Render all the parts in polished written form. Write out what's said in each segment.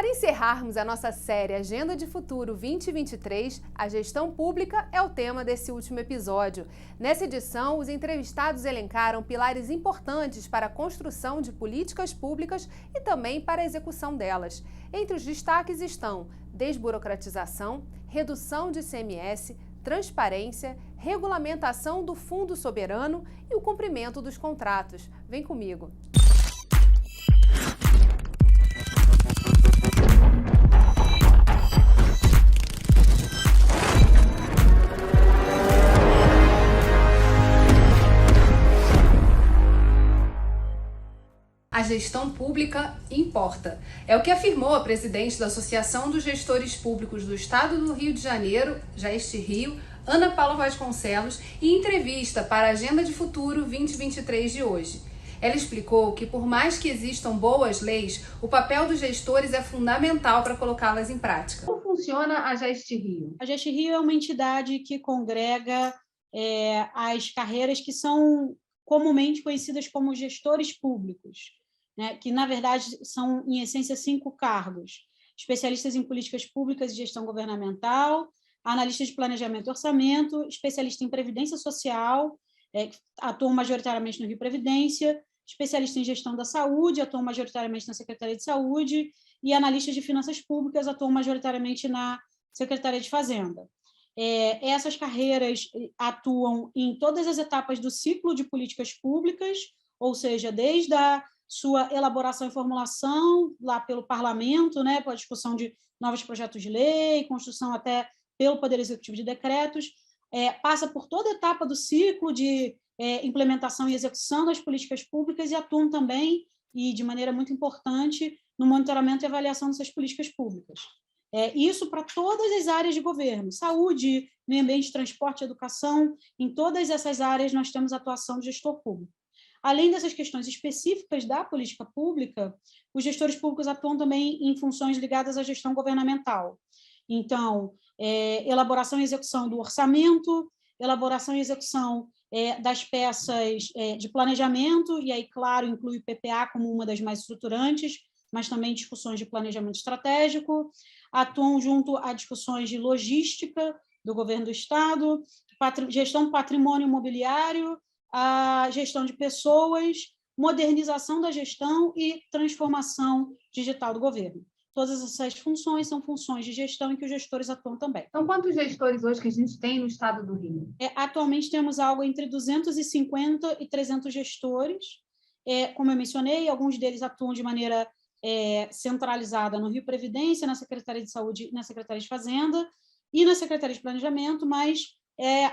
Para encerrarmos a nossa série Agenda de Futuro 2023, a gestão pública é o tema desse último episódio. Nessa edição, os entrevistados elencaram pilares importantes para a construção de políticas públicas e também para a execução delas. Entre os destaques estão desburocratização, redução de ICMS, transparência, regulamentação do Fundo Soberano e o cumprimento dos contratos. Vem comigo! A gestão pública importa. É o que afirmou a presidente da Associação dos Gestores Públicos do Estado do Rio de Janeiro, Geste Rio, Ana Paula Vasconcelos, em entrevista para a Agenda de Futuro 2023 de hoje. Ela explicou que, por mais que existam boas leis, o papel dos gestores é fundamental para colocá-las em prática. Como funciona a Geste Rio? A Geste Rio é uma entidade que congrega as carreiras que são comumente conhecidas como gestores públicos, né, que, na verdade, são, em essência, 5 cargos: especialistas em políticas públicas e gestão governamental, analista de planejamento e orçamento, especialista em previdência social, que atuam majoritariamente no Rio Previdência, especialista em gestão da saúde, atuam majoritariamente na Secretaria de Saúde, e analistas de finanças públicas, atuam majoritariamente na Secretaria de Fazenda. Essas carreiras atuam em todas as etapas do ciclo de políticas públicas, ou seja, desde a sua elaboração e formulação lá pelo parlamento, né, com a discussão de novos projetos de lei, construção até pelo Poder Executivo de decretos, passa por toda a etapa do ciclo de implementação e execução das políticas públicas e atuam também, e de maneira muito importante, no monitoramento e avaliação dessas políticas públicas. Isso para todas as áreas de governo: saúde, meio ambiente, transporte, educação. Em todas essas áreas nós temos atuação de gestor público. Além dessas questões específicas da política pública, os gestores públicos atuam também em funções ligadas à gestão governamental. Então, elaboração e execução do orçamento, elaboração e execução das peças de planejamento, e aí, claro, inclui o PPA como uma das mais estruturantes, mas também discussões de planejamento estratégico, atuam junto a discussões de logística do governo do Estado, gestão do patrimônio imobiliário, a gestão de pessoas, modernização da gestão e transformação digital do governo. Todas essas funções são funções de gestão em que os gestores atuam também. Então, quantos gestores hoje que a gente tem no Estado do Rio? Atualmente temos algo entre 250 e 300 gestores. Como eu mencionei, alguns deles atuam de maneira centralizada no Rio Previdência, na Secretaria de Saúde, na Secretaria de Fazenda e na Secretaria de Planejamento, mas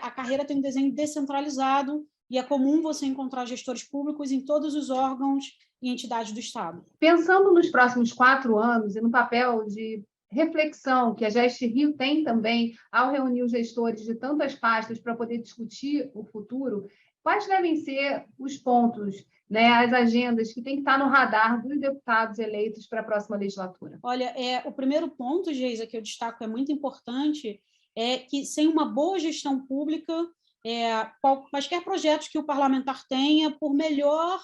a carreira tem um desenho descentralizado e é comum você encontrar gestores públicos em todos os órgãos e entidades do Estado. Pensando nos próximos 4 anos e no papel de reflexão que a Geste Rio tem também ao reunir os gestores de tantas pastas para poder discutir o futuro, quais devem ser os pontos, né, as agendas que tem que estar no radar dos deputados eleitos para a próxima legislatura? Olha, o primeiro ponto, Geisa, que eu destaco é muito importante, é que sem uma boa gestão pública, quaisquer projetos que o parlamentar tenha, por melhor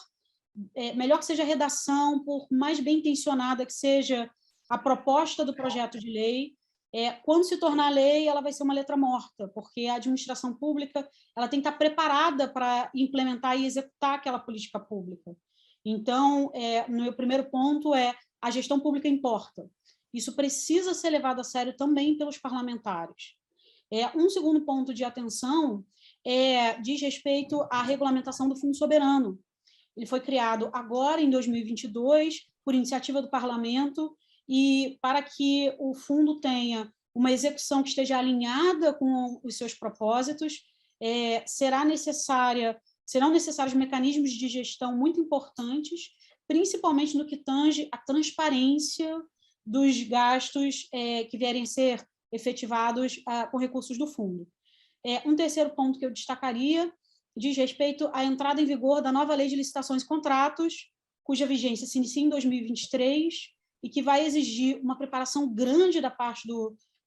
que seja a redação, por mais bem intencionada que seja a proposta do projeto de lei, quando se tornar lei, ela vai ser uma letra morta, porque a administração pública ela tem que estar preparada para implementar e executar aquela política pública. Então, o meu primeiro ponto a gestão pública importa. Isso precisa ser levado a sério também pelos parlamentares. Um segundo ponto de atenção diz respeito à regulamentação do Fundo Soberano. Ele foi criado agora, em 2022, por iniciativa do Parlamento, e para que o fundo tenha uma execução que esteja alinhada com os seus propósitos, serão necessários mecanismos de gestão muito importantes, principalmente no que tange à transparência dos gastos que vierem a ser efetivados com recursos do fundo. Um terceiro ponto que eu destacaria diz respeito à entrada em vigor da nova Lei de Licitações e Contratos, cuja vigência se inicia em 2023 e que vai exigir uma preparação grande da parte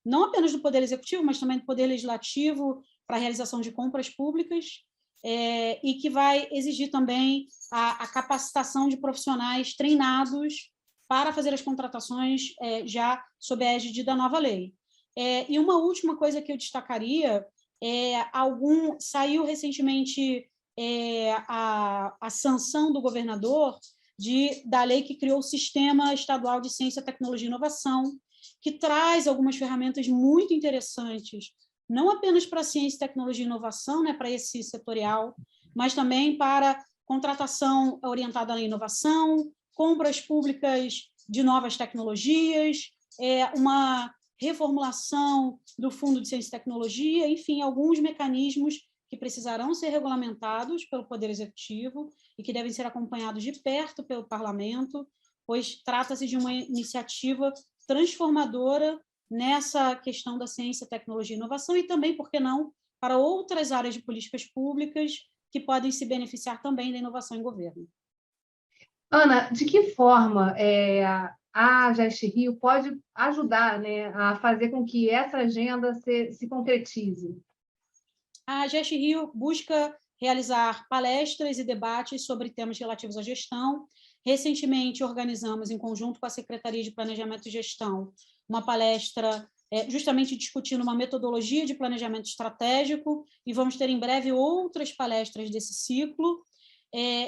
não apenas do Poder Executivo, mas também do Poder Legislativo para a realização de compras públicas, e que vai exigir também a capacitação de profissionais treinados para fazer as contratações já sob a égide da nova lei. E uma última coisa que eu destacaria saiu recentemente a sanção do governador da lei que criou o Sistema Estadual de Ciência, Tecnologia e Inovação, que traz algumas ferramentas muito interessantes, não apenas para a ciência, tecnologia e inovação, né, para esse setorial, mas também para contratação orientada à inovação, compras públicas de novas tecnologias, uma reformulação do Fundo de Ciência e Tecnologia, enfim, alguns mecanismos que precisarão ser regulamentados pelo Poder Executivo e que devem ser acompanhados de perto pelo Parlamento, pois trata-se de uma iniciativa transformadora nessa questão da ciência, tecnologia e inovação e também, por que não, para outras áreas de políticas públicas que podem se beneficiar também da inovação em governo. Ana, de que forma a GEST Rio pode ajudar, né, a fazer com que essa agenda se concretize? A GEST Rio busca realizar palestras e debates sobre temas relativos à gestão. Recentemente, organizamos, em conjunto com a Secretaria de Planejamento e Gestão, uma palestra justamente discutindo uma metodologia de planejamento estratégico, e vamos ter em breve outras palestras desse ciclo.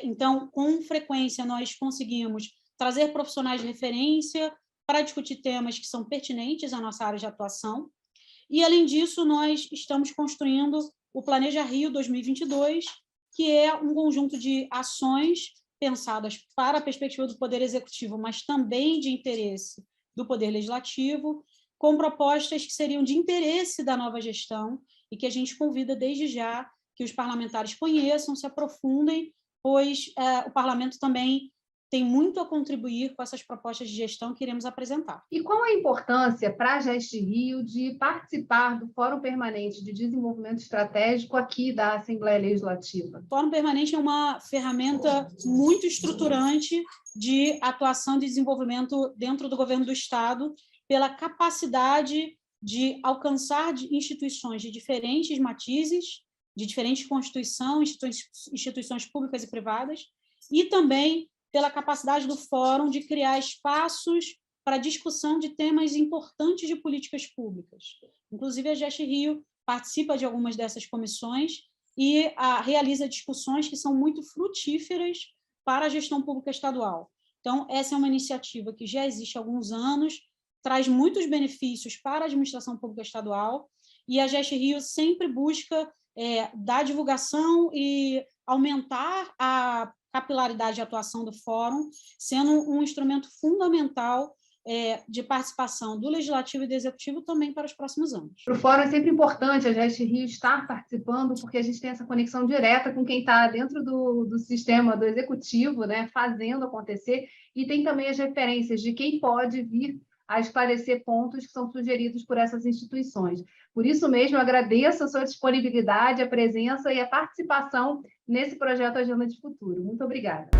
Então, com frequência, nós conseguimos trazer profissionais de referência para discutir temas que são pertinentes à nossa área de atuação. E, além disso, nós estamos construindo o Planeja Rio 2022, que é um conjunto de ações pensadas para a perspectiva do Poder Executivo, mas também de interesse do Poder Legislativo, com propostas que seriam de interesse da nova gestão e que a gente convida desde já que os parlamentares conheçam, se aprofundem, pois o parlamento também tem muito a contribuir com essas propostas de gestão que iremos apresentar. E qual a importância para a GEST Rio de participar do Fórum Permanente de Desenvolvimento Estratégico aqui da Assembleia Legislativa? O Fórum Permanente é uma ferramenta muito estruturante de atuação e de desenvolvimento dentro do governo do Estado, pela capacidade de alcançar instituições de diferentes matizes, de diferentes constituições, instituições públicas e privadas, e também pela capacidade do Fórum de criar espaços para discussão de temas importantes de políticas públicas. Inclusive, a GEST Rio participa de algumas dessas comissões e realiza discussões que são muito frutíferas para a gestão pública estadual. Então, essa é uma iniciativa que já existe há alguns anos, traz muitos benefícios para a administração pública estadual, e a GEST Rio sempre busca dar divulgação e aumentar a capilaridade de atuação do Fórum, sendo um instrumento fundamental de participação do Legislativo e do Executivo também para os próximos anos. Para o Fórum é sempre importante a GEST Rio estar participando, porque a gente tem essa conexão direta com quem está dentro do sistema do Executivo, né, fazendo acontecer, e tem também as referências de quem pode vir a esclarecer pontos que são sugeridos por essas instituições. Por isso mesmo, eu agradeço a sua disponibilidade, a presença e a participação nesse projeto Agenda de Futuro. Muito obrigada.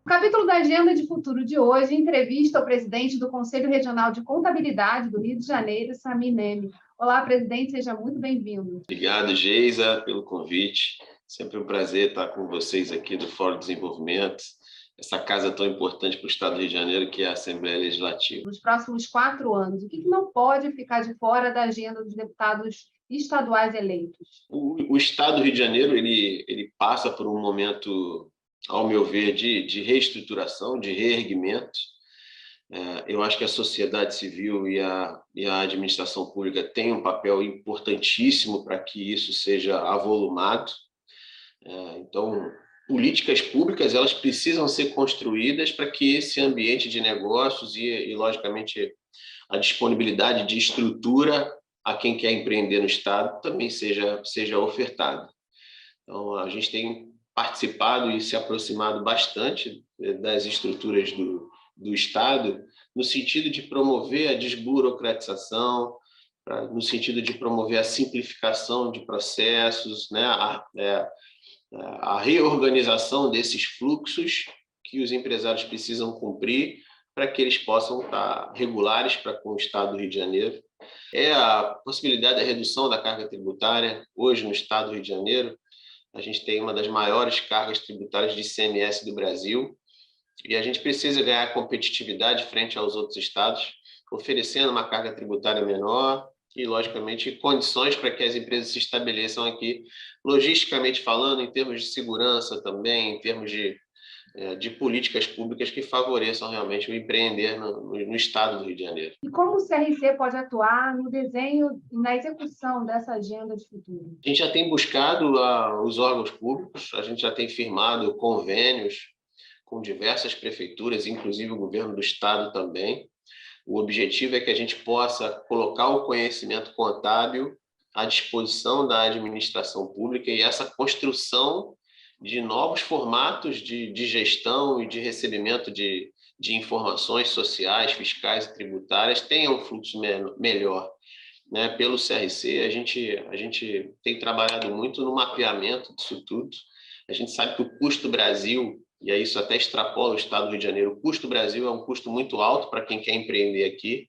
O capítulo da Agenda de Futuro de hoje entrevista o presidente do Conselho Regional de Contabilidade do Rio de Janeiro, Samir Neme. Olá, presidente, seja muito bem-vindo. Obrigado, Geisa, pelo convite. Sempre um prazer estar com vocês aqui do Fórum de Desenvolvimento, essa casa tão importante para o Estado do Rio de Janeiro, que é a Assembleia Legislativa. Nos próximos 4 anos, o que não pode ficar de fora da agenda dos deputados estaduais eleitos? O Estado do Rio de Janeiro ele passa por um momento, ao meu ver, de reestruturação, de reerguimento. Eu acho que a sociedade civil e a administração pública têm um papel importantíssimo para que isso seja avolumado. Então, políticas públicas elas precisam ser construídas para que esse ambiente de negócios e, logicamente, a disponibilidade de estrutura a quem quer empreender no Estado também seja ofertada. Então, a gente tem participado e se aproximado bastante das estruturas do Estado, no sentido de promover a desburocratização, no sentido de promover a simplificação de processos, né? A reorganização desses fluxos que os empresários precisam cumprir para que eles possam estar regulares com o Estado do Rio de Janeiro. É a possibilidade da redução da carga tributária. Hoje, no Estado do Rio de Janeiro, a gente tem uma das maiores cargas tributárias de ICMS do Brasil e a gente precisa ganhar competitividade frente aos outros estados, oferecendo uma carga tributária menor e, logicamente, condições para que as empresas se estabeleçam aqui, logisticamente falando, em termos de segurança também, em termos de políticas públicas que favoreçam realmente o empreender no estado do Rio de Janeiro. E como o CRC pode atuar no desenho e na execução dessa agenda de futuro? A gente já tem buscado os órgãos públicos, a gente já tem firmado convênios com diversas prefeituras, inclusive o governo do estado também. O objetivo é que a gente possa colocar o conhecimento contábil à disposição da administração pública e essa construção de novos formatos de gestão e de recebimento de informações sociais, fiscais e tributárias tenha um fluxo melhor. Né? Pelo CRC, a gente tem trabalhado muito no mapeamento disso tudo. A gente sabe que o custo Brasil, e aí isso até extrapola o estado do Rio de Janeiro, o custo Brasil é um custo muito alto para quem quer empreender aqui.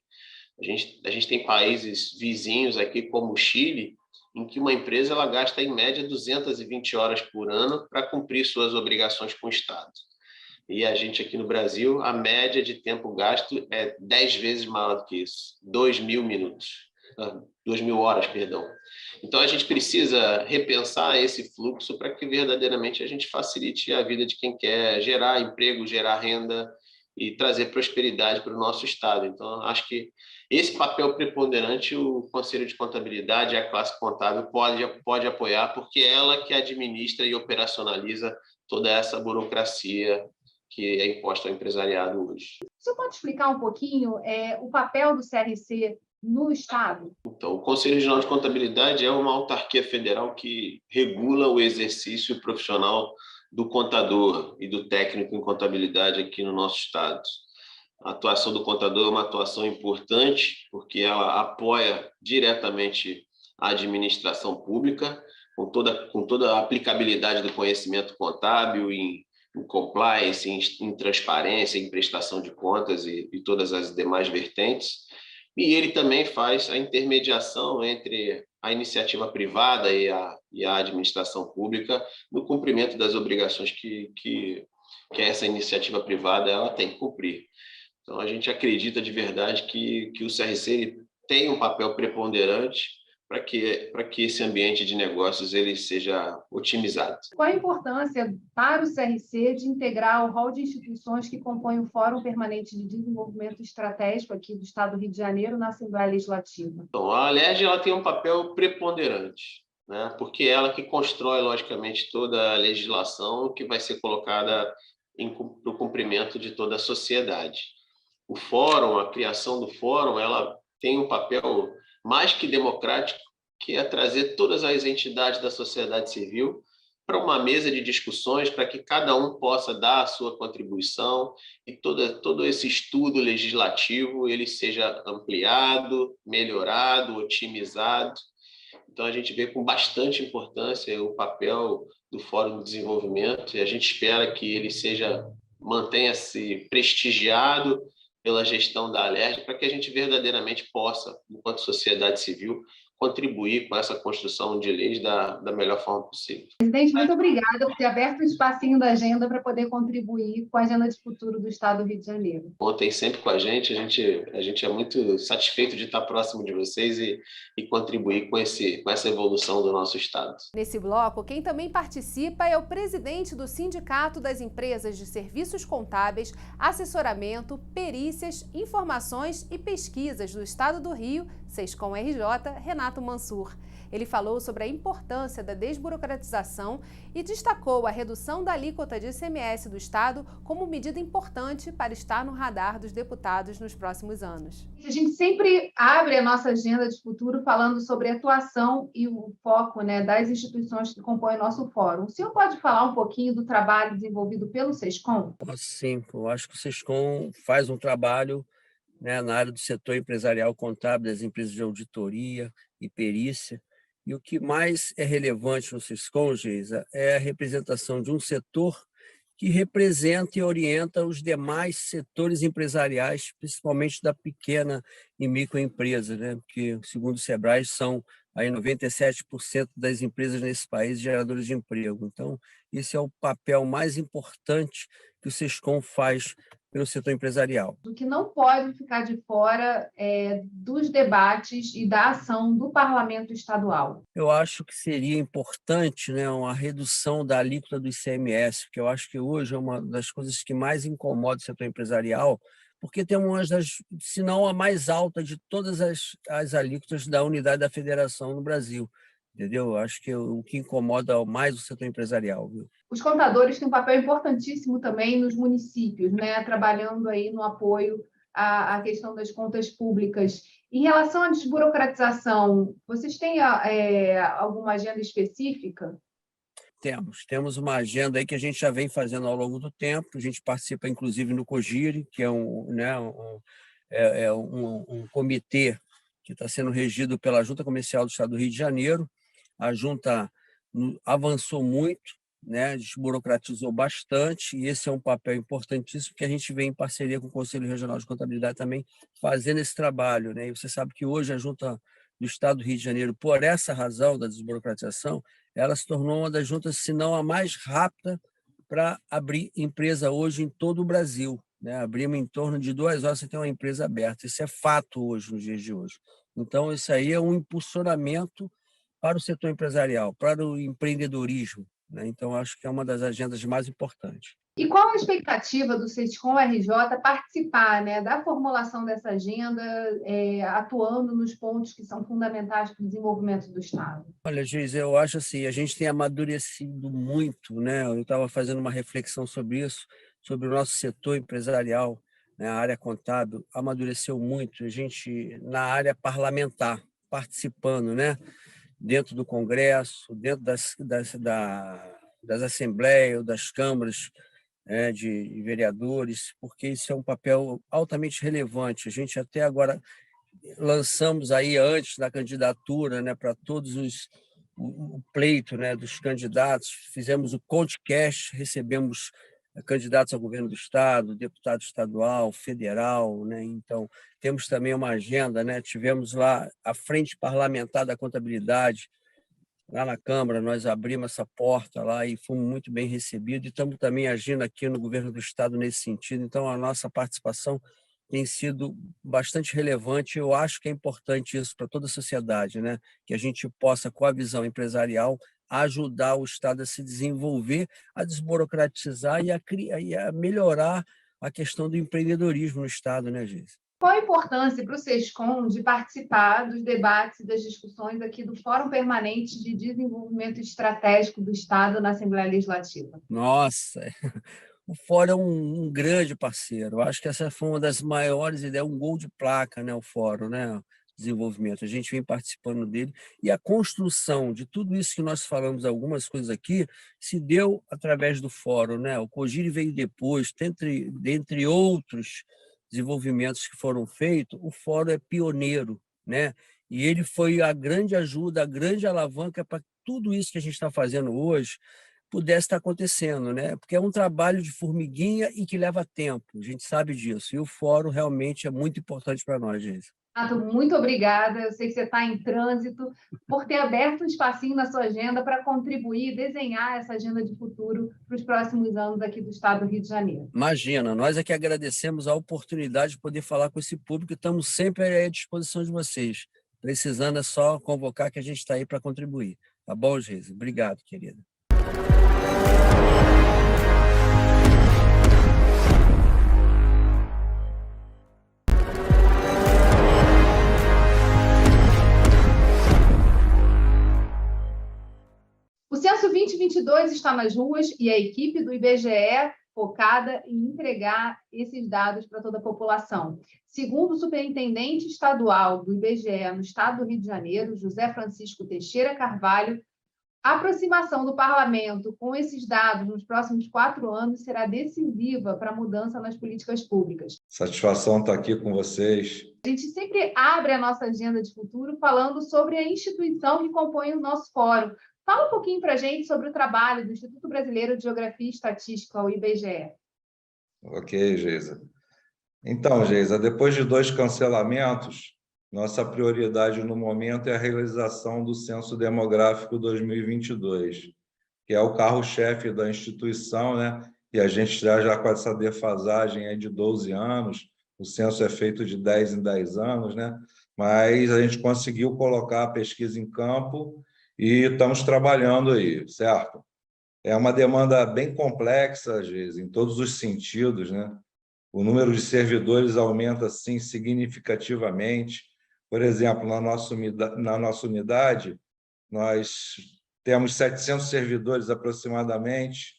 A gente tem países vizinhos aqui, como o Chile, em que uma empresa ela gasta, em média, 220 horas por ano para cumprir suas obrigações com o Estado. E a gente aqui no Brasil, a média de tempo gasto é 10 vezes maior do que isso, 2.000 horas, perdão. Então, a gente precisa repensar esse fluxo para que verdadeiramente a gente facilite a vida de quem quer gerar emprego, gerar renda e trazer prosperidade para o nosso Estado. Então, acho que esse papel preponderante o Conselho de Contabilidade e a classe contábil pode apoiar, porque é ela que administra e operacionaliza toda essa burocracia que é imposta ao empresariado hoje. Você pode explicar um pouquinho o papel do CRC no Estado? Então, o Conselho Regional de Contabilidade é uma autarquia federal que regula o exercício profissional do contador e do técnico em contabilidade aqui no nosso Estado. A atuação do contador é uma atuação importante, porque ela apoia diretamente a administração pública, com toda a aplicabilidade do conhecimento contábil em compliance, em transparência, em prestação de contas e todas as demais vertentes. E ele também faz a intermediação entre a iniciativa privada e a administração pública no cumprimento das obrigações que essa iniciativa privada ela tem que cumprir. Então, a gente acredita de verdade que o CRC tem um papel preponderante para que esse ambiente de negócios ele seja otimizado. Qual a importância para o CRC de integrar o rol de instituições que compõem o Fórum Permanente de Desenvolvimento Estratégico aqui do Estado do Rio de Janeiro na Assembleia Legislativa? Então, a ALERJ ela tem um papel preponderante, né? Porque é ela que constrói, logicamente, toda a legislação que vai ser colocada para o cumprimento de toda a sociedade. O fórum, a criação do fórum, ela tem um papel mais que democrático, que é trazer todas as entidades da sociedade civil para uma mesa de discussões, para que cada um possa dar a sua contribuição e todo esse estudo legislativo ele seja ampliado, melhorado, otimizado. Então, a gente vê com bastante importância o papel do Fórum de Desenvolvimento e a gente espera que ele mantenha-se prestigiado pela gestão da ALERJ, para que a gente verdadeiramente possa, enquanto sociedade civil, contribuir com essa construção de leis da melhor forma possível. Presidente, muito obrigada por ter aberto um espacinho da agenda para poder contribuir com a agenda de futuro do Estado do Rio de Janeiro. Contem sempre com a gente é muito satisfeito de estar próximo de vocês e contribuir com essa evolução do nosso Estado. Nesse bloco, quem também participa é o presidente do Sindicato das Empresas de Serviços Contábeis, Assessoramento, Perícias, Informações e Pesquisas do Estado do Rio, Sescom RJ, Renato Mansur. Ele falou sobre a importância da desburocratização e destacou a redução da alíquota de ICMS do Estado como medida importante para estar no radar dos deputados nos próximos anos. A gente sempre abre a nossa agenda de futuro falando sobre a atuação e o foco, das instituições que compõem o nosso fórum. O senhor pode falar um pouquinho do trabalho desenvolvido pelo Sescom? Sim, eu acho que o Sescom faz um trabalho na área do setor empresarial contábil, das empresas de auditoria e perícia. E o que mais é relevante no Sescom, Geisa, é a representação de um setor que representa e orienta os demais setores empresariais, principalmente da pequena e microempresa, né? Porque, segundo o Sebrae, são aí 97% das empresas nesse país geradoras de emprego. Então, esse é o papel mais importante que o SESCOM faz pelo setor empresarial. O que não pode ficar de fora dos debates e da ação do Parlamento Estadual. Eu acho que seria importante, né, uma redução da alíquota do ICMS, porque eu acho que hoje é uma das coisas que mais incomoda o setor empresarial, porque tem uma das, se não a mais alta de todas as alíquotas da unidade da federação no Brasil. Entendeu? Eu acho que o que incomoda mais o setor empresarial. Viu? Os contadores têm um papel importantíssimo também nos municípios, né? Trabalhando aí no apoio à questão das contas públicas. Em relação à desburocratização, vocês têm alguma agenda específica? Temos uma agenda aí que a gente já vem fazendo ao longo do tempo. A gente participa, inclusive, no COGIRE, que é um comitê que está sendo regido pela Junta Comercial do Estado do Rio de Janeiro. A Junta avançou muito, né, desburocratizou bastante, e esse é um papel importantíssimo que a gente vem em parceria com o Conselho Regional de Contabilidade também fazendo esse trabalho, né? E você sabe que hoje a Junta do Estado do Rio de Janeiro, por essa razão da desburocratização, ela se tornou uma das juntas, se não a mais rápida, para abrir empresa hoje em todo o Brasil, né? Abrimos em torno de 2 horas você tem uma empresa aberta. Isso é fato hoje, nos dias de hoje. Então, isso aí é um impulsionamento para o setor empresarial, para o empreendedorismo, né? Então, acho que é uma das agendas mais importantes. E qual a expectativa do SESCOM RJ participar, né, da formulação dessa agenda, atuando nos pontos que são fundamentais para o desenvolvimento do Estado? Olha, Geise, eu acho assim, a gente tem amadurecido muito, né? Eu estava fazendo uma reflexão sobre isso, sobre o nosso setor empresarial, né? A área contábil amadureceu muito, a gente na área parlamentar, participando, né? Dentro do Congresso, dentro das assembleias, das câmaras, de vereadores, porque isso é um papel altamente relevante. A gente até agora lançamos aí, antes da candidatura, né, para todos o pleito, né, dos candidatos, fizemos o podcast, recebemos candidatos ao governo do Estado, deputado estadual, federal, né? Então, temos também uma agenda, né? Tivemos lá a Frente Parlamentar da Contabilidade, lá na Câmara, nós abrimos essa porta lá e fomos muito bem recebidos, e estamos também agindo aqui no governo do Estado nesse sentido. Então, a nossa participação tem sido bastante relevante. Eu acho que é importante isso para toda a sociedade, né? Que a gente possa, com a visão empresarial, ajudar o Estado a se desenvolver, a desburocratizar e a melhorar a questão do empreendedorismo no Estado, né, Geise? Qual a importância para o SESCOM de participar dos debates e das discussões aqui do Fórum Permanente de Desenvolvimento Estratégico do Estado na Assembleia Legislativa? Nossa, o Fórum é um grande parceiro. Eu acho que essa foi uma das maiores ideias, um gol de placa, né, o Fórum, né? Desenvolvimento. A gente vem participando dele, e a construção de tudo isso que nós falamos, algumas coisas aqui, se deu através do Fórum, né? O COGIRE veio depois, dentre outros desenvolvimentos que foram feitos, o Fórum é pioneiro, né? E ele foi a grande ajuda, a grande alavanca para tudo isso que a gente está fazendo hoje pudesse estar acontecendo, né? Porque é um trabalho de formiguinha e que leva tempo, a gente sabe disso, e o Fórum realmente é muito importante para nós, gente. Renato, muito obrigada. Eu sei que você está em trânsito, por ter aberto um espacinho na sua agenda para contribuir, desenhar essa agenda de futuro para os próximos anos aqui do Estado do Rio de Janeiro. Imagina, nós é que agradecemos a oportunidade de poder falar com esse público, e estamos sempre à disposição de vocês. Precisando é só convocar, que a gente está aí para contribuir. Tá bom, Geise? Obrigado, querida. O Censo 2022 está nas ruas e a equipe do IBGE focada em entregar esses dados para toda a população. Segundo o superintendente estadual do IBGE no Estado do Rio de Janeiro, José Francisco Teixeira Carvalho, a aproximação do parlamento com esses dados nos próximos 4 anos será decisiva para a mudança nas políticas públicas. Satisfação estar aqui com vocês. A gente sempre abre a nossa agenda de futuro falando sobre a instituição que compõe o nosso fórum. Fala um pouquinho para a gente sobre o trabalho do Instituto Brasileiro de Geografia e Estatística, o IBGE. Ok, Geisa. Então, Geisa, depois de 2 cancelamentos, nossa prioridade no momento é a realização do Censo Demográfico 2022, que é o carro-chefe da instituição, né? E a gente já com essa defasagem aí de 12 anos, o censo é feito de 10 em 10 anos, né? Mas a gente conseguiu colocar a pesquisa em campo e estamos trabalhando aí, certo? É uma demanda bem complexa, Geisa, em todos os sentidos, né? O número de servidores aumenta, sim, significativamente. Por exemplo, na nossa unidade, nós temos 700 servidores aproximadamente,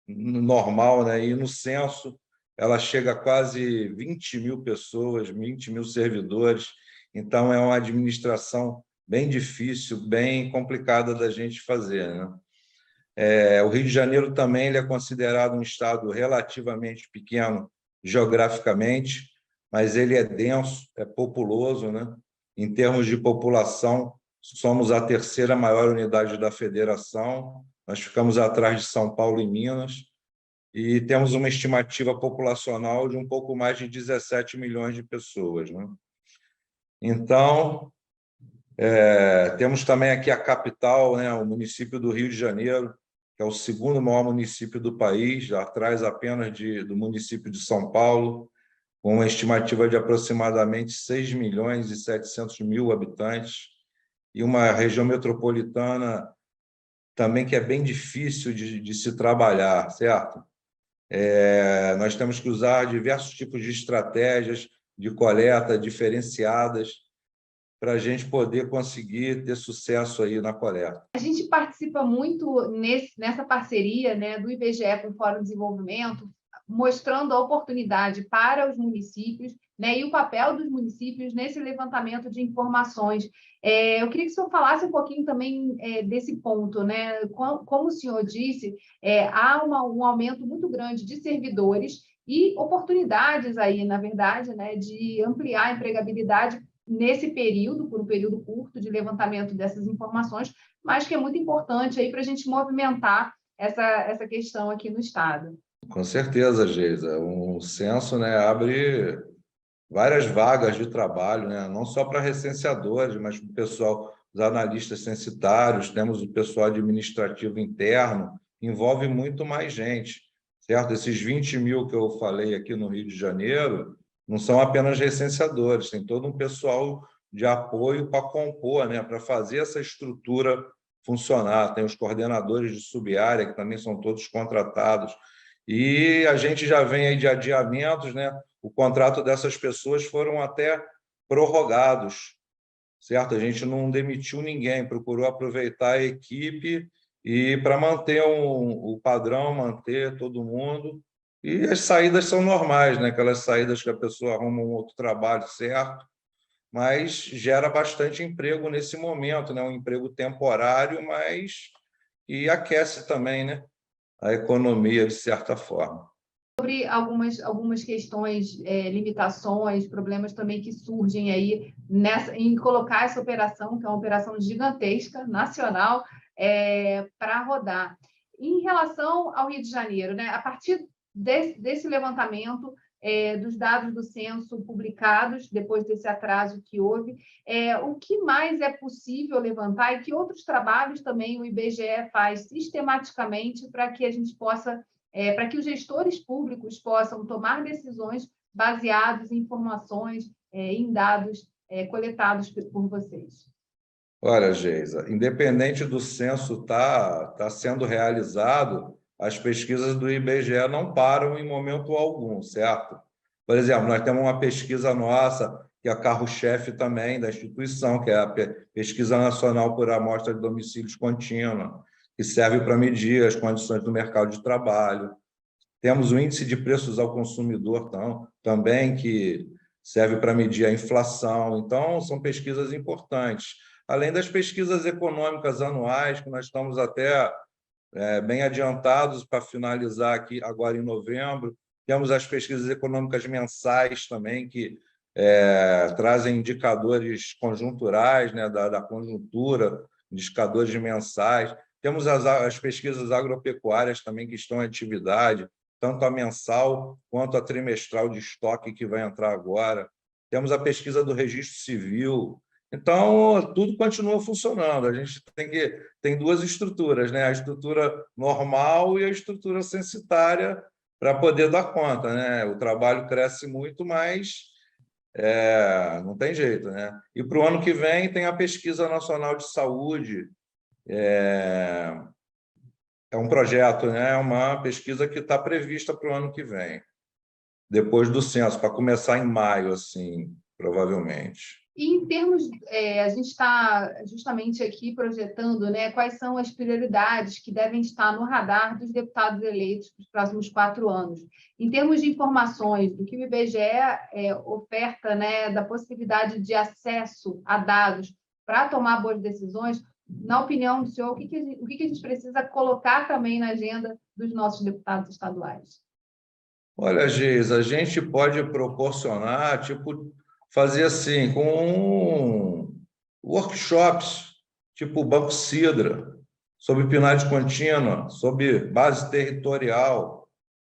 normal, né? E no censo ela chega a quase 20 mil pessoas, 20 mil servidores. Então, é uma administração bem difícil, bem complicada da gente fazer, né? O Rio de Janeiro também ele é considerado um estado relativamente pequeno geograficamente, mas ele é denso, é populoso, né? Em termos de população, somos a 3ª maior unidade da federação, nós ficamos atrás de São Paulo e Minas, e temos uma estimativa populacional de um pouco mais de 17 milhões de pessoas, né? Então, temos também aqui a capital, né? O município do Rio de Janeiro, que é o 2º maior município do país, atrás apenas do município de São Paulo, com uma estimativa de aproximadamente 6 milhões e 700 mil habitantes, e uma região metropolitana também que é bem difícil de se trabalhar, certo? Nós temos que usar diversos tipos de estratégias de coleta diferenciadas para a gente poder conseguir ter sucesso aí na coleta. A gente participa muito nessa parceria, né, do IBGE com o Fórum de Desenvolvimento, mostrando a oportunidade para os municípios, né, e o papel dos municípios nesse levantamento de informações. Eu queria que o senhor falasse um pouquinho também desse ponto, né? Como o senhor disse, há um aumento muito grande de servidores e oportunidades aí, na verdade, né, de ampliar a empregabilidade nesse período, por um período curto de levantamento dessas informações, mas que é muito importante aí para a gente movimentar essa questão aqui no Estado. Com certeza, Geisa. O censo, né, abre várias vagas de trabalho, né, não só para recenseadores, mas para o pessoal, os analistas censitários, temos o pessoal administrativo interno, envolve muito mais gente, certo? Esses 20 mil que eu falei aqui no Rio de Janeiro não são apenas recenseadores, tem todo um pessoal de apoio para compor, né, para fazer essa estrutura funcionar. Tem os coordenadores de subárea, que também são todos contratados. E a gente já vem aí de adiamentos, né? O contrato dessas pessoas foram até prorrogados, certo? A gente não demitiu ninguém, procurou aproveitar a equipe e para manter o padrão, manter todo mundo. E as saídas são normais, né? Aquelas saídas que a pessoa arruma um outro trabalho, certo? Mas gera bastante emprego nesse momento, né? Um emprego temporário, mas e aquece também, né? A economia, de certa forma. Sobre algumas questões, limitações, problemas também que surgem aí em colocar essa operação, que é uma operação gigantesca, nacional, para rodar. Em relação ao Rio de Janeiro, né, a partir desse levantamento, dos dados do censo publicados, depois desse atraso que houve, o que mais é possível levantar e que outros trabalhos também o IBGE faz sistematicamente para que a gente possa, para que os gestores públicos possam tomar decisões baseadas em informações, em dados coletados por vocês? Olha, Geisa, independente do censo tá sendo realizado, as pesquisas do IBGE não param em momento algum, certo? Por exemplo, nós temos uma pesquisa nossa, que é a carro-chefe também da instituição, que é a Pesquisa Nacional por Amostra de Domicílios Contínua, que serve para medir as condições do mercado de trabalho. Temos o Índice de Preços ao Consumidor também, que serve para medir a inflação. Então, são pesquisas importantes. Além das pesquisas econômicas anuais, que nós estamos até bem adiantados para finalizar aqui agora em novembro. Temos as pesquisas econômicas mensais também, que trazem indicadores conjunturais, né, da conjuntura, indicadores mensais. Temos as pesquisas agropecuárias também que estão em atividade, tanto a mensal quanto a trimestral de estoque que vai entrar agora. Temos a pesquisa do registro civil. Então, tudo continua funcionando. A gente tem duas estruturas, né? A estrutura normal e a estrutura censitária para poder dar conta, né? O trabalho cresce muito, mas não tem jeito, né? E para o ano que vem tem a Pesquisa Nacional de Saúde. É um projeto, né? Uma pesquisa que está prevista para o ano que vem, depois do censo, para começar em maio, assim, provavelmente. E em termos, a gente está justamente aqui projetando, né, quais são as prioridades que devem estar no radar dos deputados eleitos para os próximos 4 anos. Em termos de informações, do que o IBGE oferta, né, da possibilidade de acesso a dados para tomar boas decisões, na opinião do senhor, o que a gente precisa colocar também na agenda dos nossos deputados estaduais? Olha, Geis, a gente pode proporcionar, fazer assim, com workshops, tipo o Banco Sidra, sobre PNAD contínua, sobre base territorial.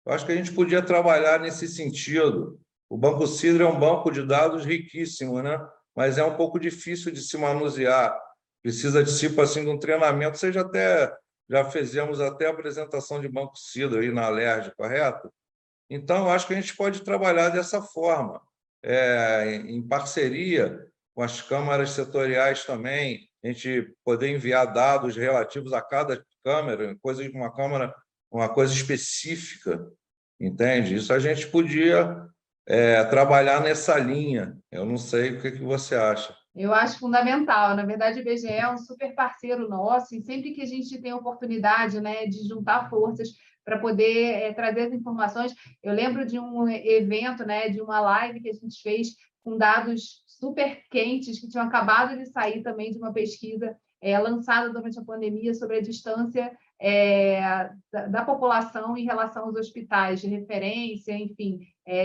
Eu acho que a gente podia trabalhar nesse sentido. O Banco Sidra é um banco de dados riquíssimo, né? Mas é um pouco difícil de se manusear. Precisa de um treinamento. Já fizemos até a apresentação de Banco Sidra aí na Alerj, correto? Então, eu acho que a gente pode trabalhar dessa forma, em parceria com as câmaras setoriais também, a gente poder enviar dados relativos a cada câmara, uma coisa específica, entende? Isso a gente podia trabalhar nessa linha. Eu não sei o que você acha. Eu acho fundamental. Na verdade, o IBGE é um super parceiro nosso e sempre que a gente tem a oportunidade, né, de juntar forças para poder trazer as informações. Eu lembro de um evento, né, de uma live que a gente fez com dados super quentes que tinham acabado de sair também de uma pesquisa lançada durante a pandemia sobre a distância da população em relação aos hospitais de referência, enfim,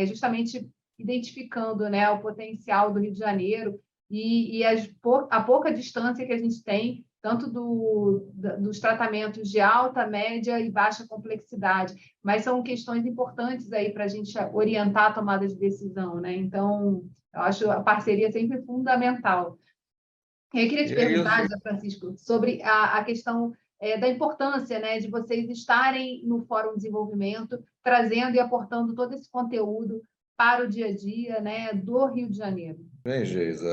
justamente identificando, né, o potencial do Rio de Janeiro e a pouca distância que a gente tem, tanto dos tratamentos de alta, média e baixa complexidade, mas são questões importantes aí para a gente orientar a tomada de decisão, né? Então, eu acho a parceria sempre fundamental. Eu queria te perguntar, José Francisco, sobre a questão da importância, né, de vocês estarem no Fórum de Desenvolvimento, trazendo e aportando todo esse conteúdo para o dia a dia, né, do Rio de Janeiro. Bem, Geisa,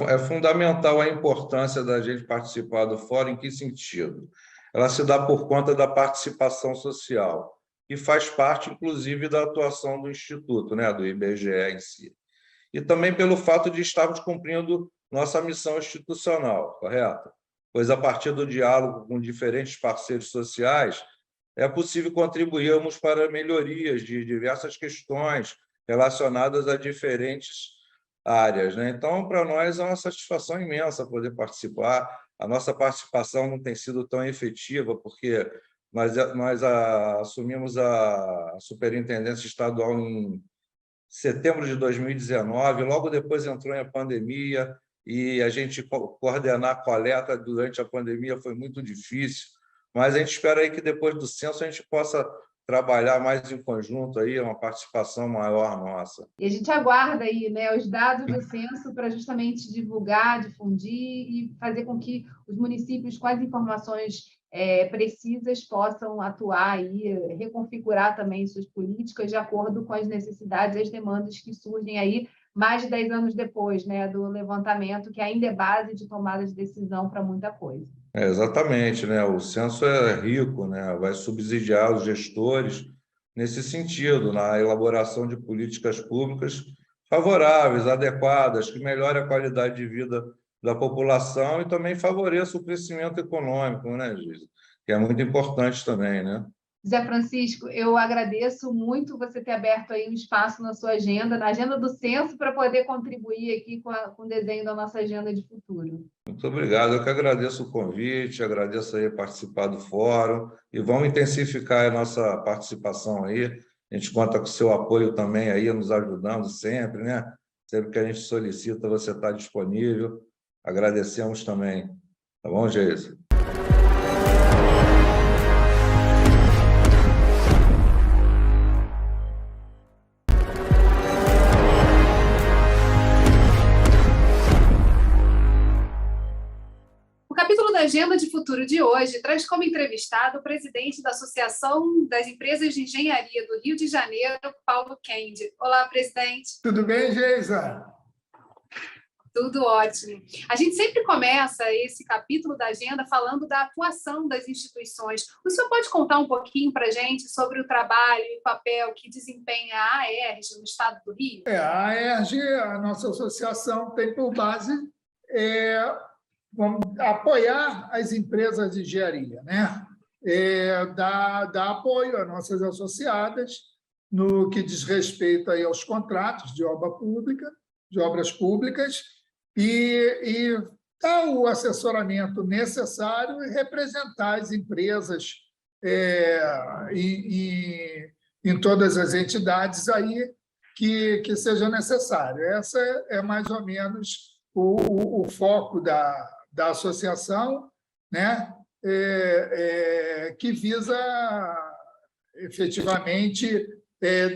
é fundamental a importância da gente participar do fórum. Em que sentido? Ela se dá por conta da participação social, que faz parte, inclusive, da atuação do Instituto, né, do IBGE em si. E também pelo fato de estarmos cumprindo nossa missão institucional, correto? Pois, a partir do diálogo com diferentes parceiros sociais, é possível contribuirmos para melhorias de diversas questões relacionadas a diferentes áreas, né? Então, para nós, é uma satisfação imensa poder participar. A nossa participação não tem sido tão efetiva, porque nós assumimos a superintendência estadual em setembro de 2019, logo depois entrou a pandemia, e a gente coordenar a coleta durante a pandemia foi muito difícil, mas a gente espera aí que depois do censo a gente possa trabalhar mais em conjunto, aí, uma participação maior nossa. E a gente aguarda aí, né, os dados do censo para justamente divulgar, difundir e fazer com que os municípios, com as informações precisas, possam atuar e reconfigurar também suas políticas de acordo com as necessidades e as demandas que surgem aí mais de 10 anos depois, né, do levantamento, que ainda é base de tomada de decisão para muita coisa. Exatamente, né? O censo é rico, né? Vai subsidiar os gestores nesse sentido, na elaboração de políticas públicas favoráveis, adequadas, que melhorem a qualidade de vida da população e também favoreça o crescimento econômico, né, Giza? Que é muito importante também, né? Zé Francisco, eu agradeço muito você ter aberto aí um espaço na sua agenda, na agenda do censo, para poder contribuir aqui com o desenho da nossa agenda de futuro. Muito obrigado. Eu que agradeço o convite, agradeço aí participar do fórum e vamos intensificar a nossa participação aí. A gente conta com o seu apoio também aí, nos ajudando sempre, né? Sempre que a gente solicita, você está disponível. Agradecemos também. Tá bom, Geisa? O capítulo da Agenda de Futuro de hoje traz como entrevistado o presidente da Associação das Empresas de Engenharia do Rio de Janeiro, Paulo Kendi. Olá, presidente. Tudo bem, Geisa? Tudo ótimo. A gente sempre começa esse capítulo da agenda falando da atuação das instituições. O senhor pode contar um pouquinho para a gente sobre o trabalho e o papel que desempenha a AERJ no estado do Rio? A AERJ, a nossa associação, tem por base apoiar as empresas de engenharia, né? Dar apoio às nossas associadas no que diz respeito aí aos contratos de obras públicas, e dar o assessoramento necessário e representar as empresas em todas as entidades aí que seja necessário. Essa é mais ou menos o foco da associação, né? Que visa efetivamente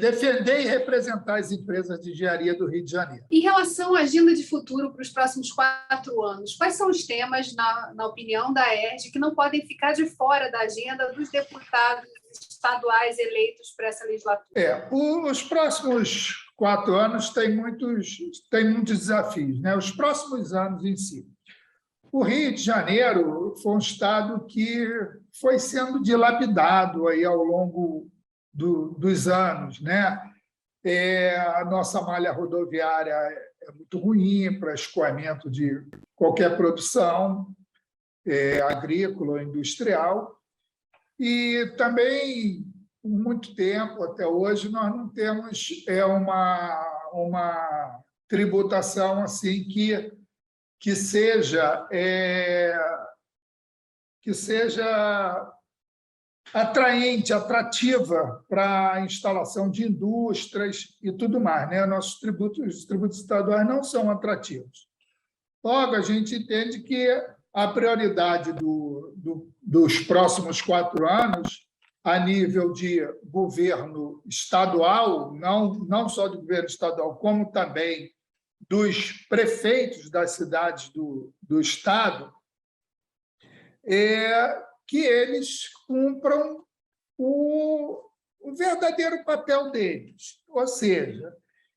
defender e representar as empresas de engenharia do Rio de Janeiro. Em relação à agenda de futuro para os próximos 4 anos, quais são os temas, na opinião da AERJ, que não podem ficar de fora da agenda dos deputados estaduais eleitos para essa legislatura? Os próximos 4 anos têm muitos desafios, né? Os próximos anos em si. O Rio de Janeiro foi um estado que foi sendo dilapidado aí ao longo dos anos, né? A nossa malha rodoviária é muito ruim para escoamento de qualquer produção agrícola ou industrial, e também, por muito tempo, até hoje, nós não temos uma tributação assim que seja atraente, atrativa para a instalação de indústrias e tudo mais, né? Os tributos estaduais não são atrativos. Logo, a gente entende que a prioridade dos próximos 4 anos, a nível de governo estadual, não só do governo estadual, como também dos prefeitos das cidades do estado, que eles cumpram o verdadeiro papel deles, ou seja,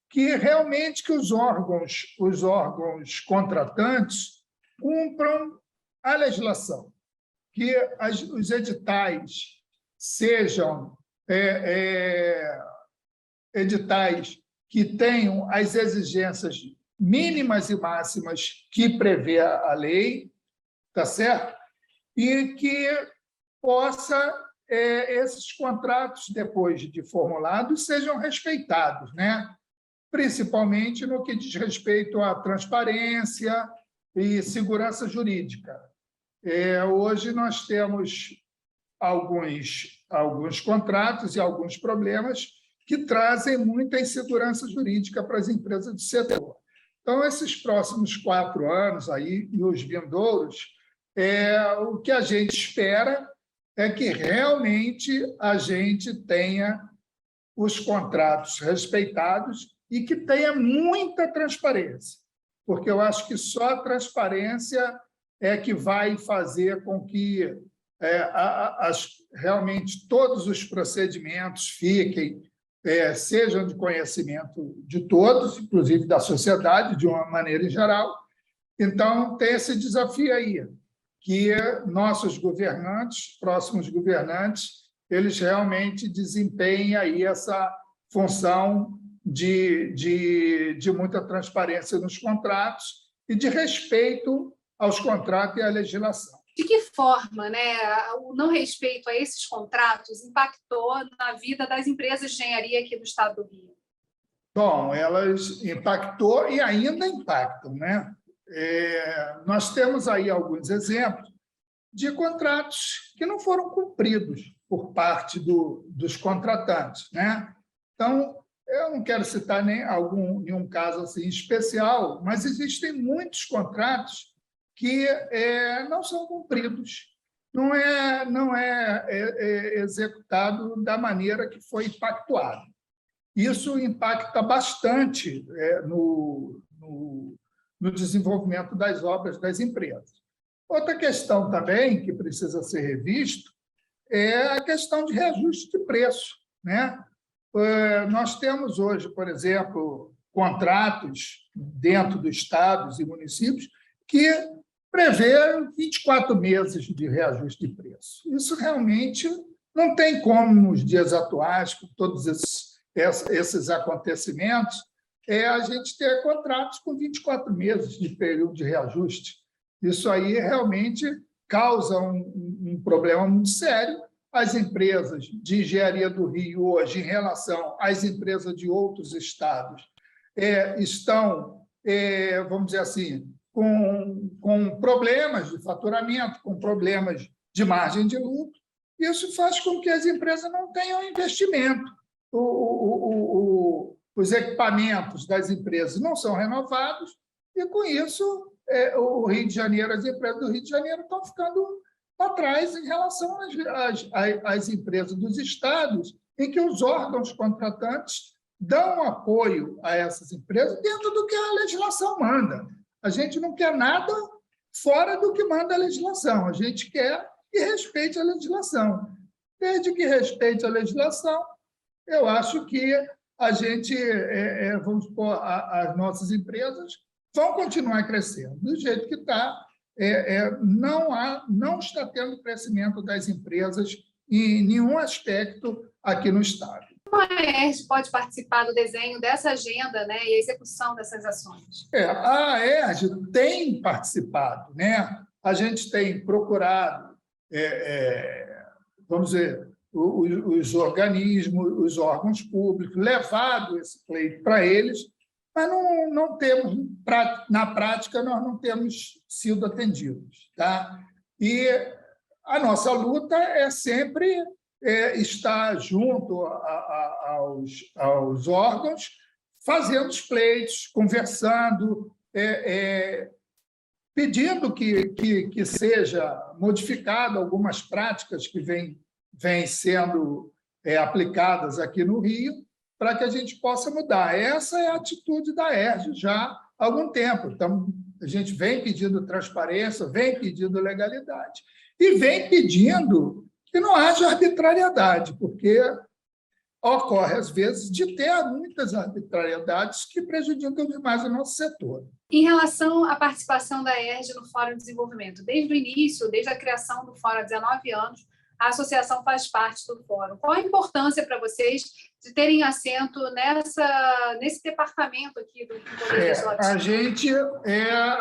que realmente os órgãos contratantes cumpram a legislação, que os editais sejam editais que tenham as exigências mínimas e máximas que prevê a lei, tá certo? E que esses contratos, depois de formulados, sejam respeitados, né? Principalmente no que diz respeito à transparência e segurança jurídica. Hoje nós temos alguns contratos e alguns problemas que trazem muita insegurança jurídica para as empresas do setor. Então, esses próximos 4 anos aí, e os vindouros, o que a gente espera é que realmente a gente tenha os contratos respeitados e que tenha muita transparência, porque eu acho que só a transparência é que vai fazer com que realmente todos os procedimentos sejam de conhecimento de todos, inclusive da sociedade, de uma maneira em geral. Então, tem esse desafio aí, que nossos governantes, próximos governantes, eles realmente desempenhem aí essa função de muita transparência nos contratos e de respeito aos contratos e à legislação. De que forma, né, o não respeito a esses contratos impactou na vida das empresas de engenharia aqui do estado do Rio? Bom, elas impactou e ainda impactam, né? Nós temos aí alguns exemplos de contratos que não foram cumpridos por parte dos contratantes, né? Então, eu não quero citar nenhum caso assim especial, mas existem muitos contratos que não são cumpridos, não é executado da maneira que foi pactuado. Isso impacta bastante no desenvolvimento das obras das empresas. Outra questão também que precisa ser revisto é a questão de reajuste de preço, né? Nós temos hoje, por exemplo, contratos dentro dos estados e municípios que prevê 24 meses de reajuste de preço. Isso realmente não tem como, nos dias atuais, com todos esses acontecimentos, a gente ter contratos com 24 meses de período de reajuste. Isso aí realmente causa um problema muito sério. As empresas de engenharia do Rio, hoje, em relação às empresas de outros estados, estão, vamos dizer assim, com problemas de faturamento, com problemas de margem de lucro. Isso faz com que as empresas não tenham investimento. Os equipamentos das empresas não são renovados e, com isso, o Rio de Janeiro, as empresas do Rio de Janeiro estão ficando para trás em relação às empresas dos estados, em que os órgãos contratantes dão apoio a essas empresas dentro do que a legislação manda. A gente não quer nada fora do que manda a legislação, a gente quer que respeite a legislação. Desde que respeite a legislação, eu acho que a gente, vamos supor, as nossas empresas vão continuar crescendo. Do jeito que está, não está tendo crescimento das empresas em nenhum aspecto aqui no Estado. Como a ERJ pode participar do desenho dessa agenda, né, e a execução dessas ações? A ERJ tem participado, né? A gente tem procurado, vamos dizer, os organismos, os órgãos públicos, levado esse pleito para eles, mas não temos, na prática, nós não temos sido atendidos. Tá? E a nossa luta é sempre estar junto aos órgãos, fazendo os pleitos, conversando, pedindo que seja modificado algumas práticas que vêm sendo aplicadas aqui no Rio, para que a gente possa mudar. Essa é a atitude da ERJ já há algum tempo. Então, a gente vem pedindo transparência, vem pedindo legalidade e vem pedindo que não haja arbitrariedade, porque ocorre, às vezes, de ter muitas arbitrariedades que prejudicam demais o nosso setor. Em relação à participação da ERJ no Fórum de Desenvolvimento, desde o início, desde a criação do Fórum há 19 anos, a associação faz parte do fórum. Qual a importância para vocês de terem assento nesse departamento aqui do Poder Legislativo?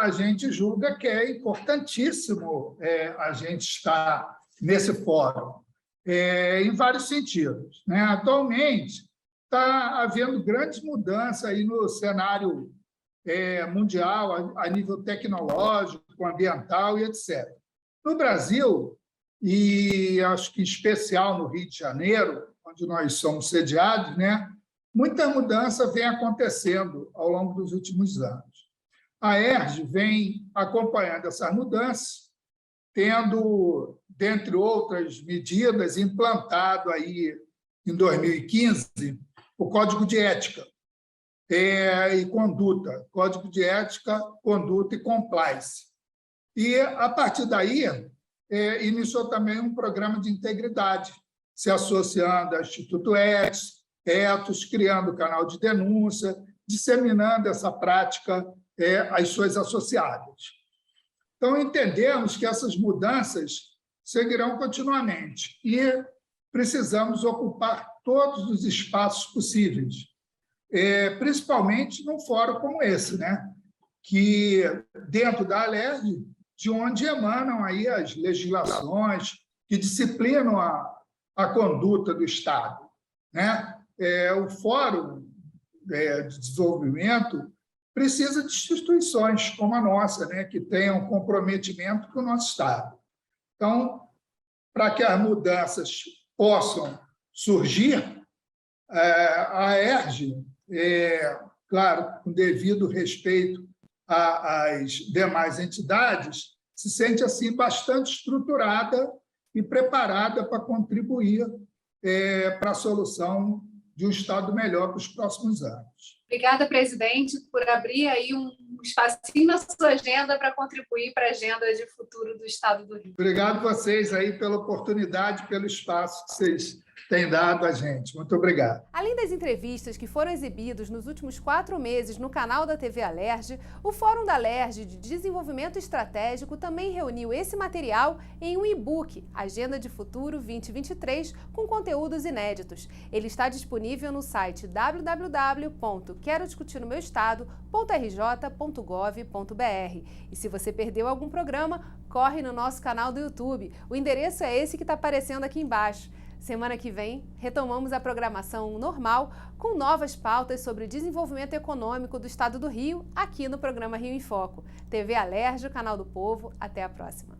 A gente julga que é importantíssimo a gente estar nesse fórum, em vários sentidos. Né? Atualmente, está havendo grandes mudanças aí no cenário mundial, a nível tecnológico, ambiental e etc. No Brasil, e acho que em especial no Rio de Janeiro, onde nós somos sediados, né, muita mudança vem acontecendo ao longo dos últimos anos. A ERJ vem acompanhando essas mudanças, tendo, dentre outras medidas, implantado aí em 2015 o Código de Ética e Conduta, Código de Ética, Conduta e Compliance. E, a partir daí, iniciou também um programa de integridade, se associando ao Instituto Etos, criando canal de denúncia, disseminando essa prática às suas associadas. Então, entendemos que essas mudanças seguirão continuamente e precisamos ocupar todos os espaços possíveis, principalmente num fórum como esse, né? Que, dentro da ALERJ, de onde emanam aí as legislações que disciplinam a conduta do Estado. Né? O Fórum de Desenvolvimento precisa de instituições como a nossa, né? Que tenham comprometimento com o nosso Estado. Então, para que as mudanças possam surgir, a ERJ, claro, com devido respeito às demais entidades, se sente assim bastante estruturada e preparada para contribuir para a solução de um Estado melhor para os próximos anos. Obrigada, presidente, por abrir aí um espacinho na sua agenda para contribuir para a agenda de futuro do Estado do Rio. Obrigado a vocês aí pela oportunidade, pelo espaço que vocês têm dado a gente. Muito obrigado. Além das entrevistas que foram exibidas nos últimos 4 meses no canal da TV Alerj, o Fórum da Alerj de Desenvolvimento Estratégico também reuniu esse material em um e-book, Agenda de Futuro 2023, com conteúdos inéditos. Ele está disponível no site www.querodiscutirnomeustado.rj.gov.br. E se você perdeu algum programa, corre no nosso canal do YouTube. O endereço é esse que está aparecendo aqui embaixo. Semana que vem, retomamos a programação normal com novas pautas sobre desenvolvimento econômico do Estado do Rio, aqui no programa Rio em Foco. TV Alerj, Canal do Povo. Até a próxima.